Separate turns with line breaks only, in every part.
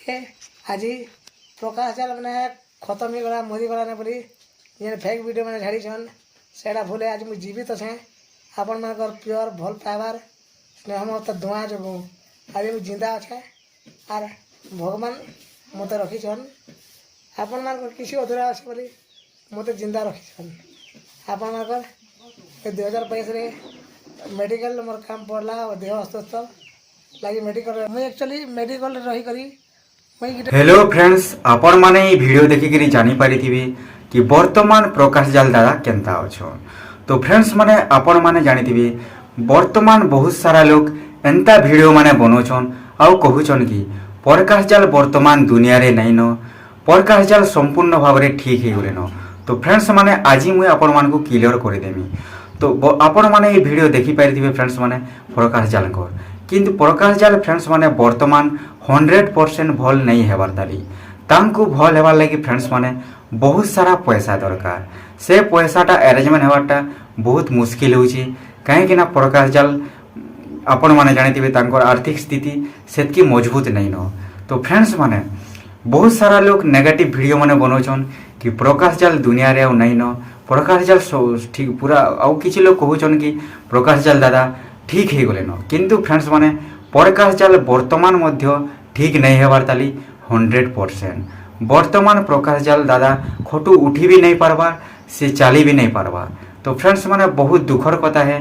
के आज प्रकाश जाल मैंने खत्म ही गला मोदी गला ने बोली जे फेक वीडियो मैंने झाड़ीछन सेटा भूले आज मुझे जीवित अच्छे आपण मान प्योर भल पाइबार स्नेह मत धुआं जो आज मुझे जिंदा अच्छे आर भगवान मत रखीछन आपण मान किसी अधूरा अच्छे बोली मत जिंदा रखीछन आपण मान 2022 मेडिकल मोर काम पड़ला और देह अस्वस्थ लगी मेडिकल मुझे एक्चुअली मेडिकल रही करी
हेलो फ्रेंड्स आपण माने ये वीडियो देखि करी जानि पारिथिबे कि वर्तमान प्रकाश जाल दादा केनता अछो। तो फ्रेंड्स माने आपण माने जानिथिबे वर्तमान बहुत सारा लोग एंता वीडियो माने बनोछन आउ कहूछन कि प्रकाश जाल वर्तमान दुनिया रे नहीं न प्रकाश जाल संपूर्ण भाव रे ठीक हे गले न। तो फ्रेंड्स माने आज मुई आपण मान को क्लियर कर देमी। तो आपण माने ये वीडियो देखि पारिथिबे फ्रेंड्स माने प्रकाश जाल को किंतु प्रकाश जाल फ्रेंड्स माने वर्तमान 100% भल नहीं हेबार ताली तांको भल हेबार लगी फ्रेंड्स माने बहुत सारा पैसा दरकार से पैसाटा अरेंजमेंट हेबारटा बहुत मुश्किल होची कहीं ना प्रकाश जाल आपण माने जानिथिबे तांकर आर्थिक स्थिति सेतकी मजबूत नहीं न। तो फ्रेंड्स माने बहुत सारा लोग नेगेटिव वीडियो माने बनोछन कि प्रकाश जाल दुनिया रे नहीं न प्रकाश जाल ठीक पूरा आउ किछि लोग कहूछन कि प्रकाश जाल दादा ठीक हे गले न किंतु फ्रेंड्स माने प्रकाश जाल वर्तमान मध्य ठीक नहीं हेबार ताली 100% वर्तमान प्रकाश जाल दादा खटू उठी भी नहीं पारबा से चली भी नहीं पारबा। तो फ्रेंड्स माने बहुत दुखर कथा है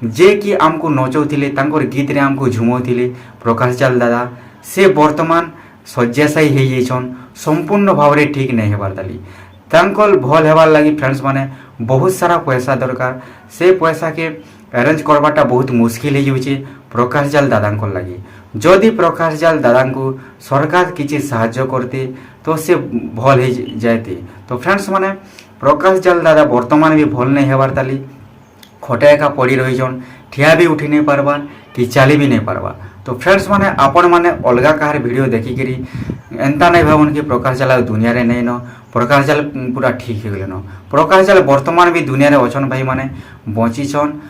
जे कि आमको नचौथिले तांकर गीत रे आमको झुमौथिले प्रकाश जाल दादा से वर्तमान शय्याशायी हे जेछन संपूर्ण भाव रे ठीक नहीं हेबार ताली तांकल भल हेबार लगी फ्रेंड्स माने बहुत सारा पैसा दरकार से पैसा के अरेंज करवाटा बहुत मुश्किल हो जाऊे प्रकाश जाल दादा लगी जदि प्रकाश जाल दादा को सरकार किसी साहाय्य करते तो से भल हो जाते। तो फ्रेंड्स माने प्रकाश जाल दादा वर्तमान भी भल नहीं हेबार ताली खटे एका पड़ी रहीछन ठिया भी उठी नहीं पारबार कि चली भी नहीं पारबार। तो फ्रेंड्स माने आपण माने अलगा कहार वीडियो देखिकी एंता नहीं भावन कि प्रकाश जाल दुनिया रे नहीं न प्रकाश जाल पूरा ठीक हो गले न प्रकाश जाल वर्तमान भी दुनिया रे अछन भाई माने बंचीछन